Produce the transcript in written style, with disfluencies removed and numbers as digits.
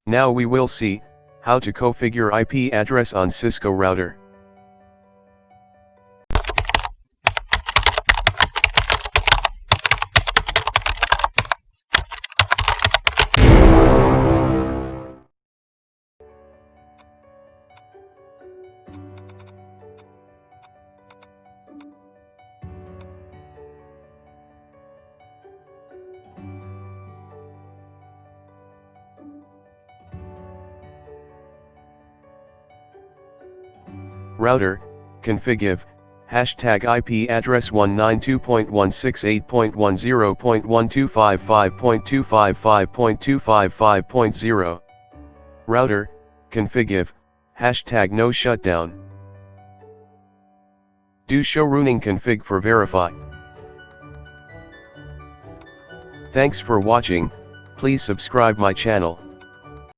Now we will see how to configure IP address on Cisco router. Router, config hashtag IP address 192.168.10.1255.255.255.0. Router, config hashtag no shutdown. Do show routing config for verify. Thanks for watching. Please subscribe my channel.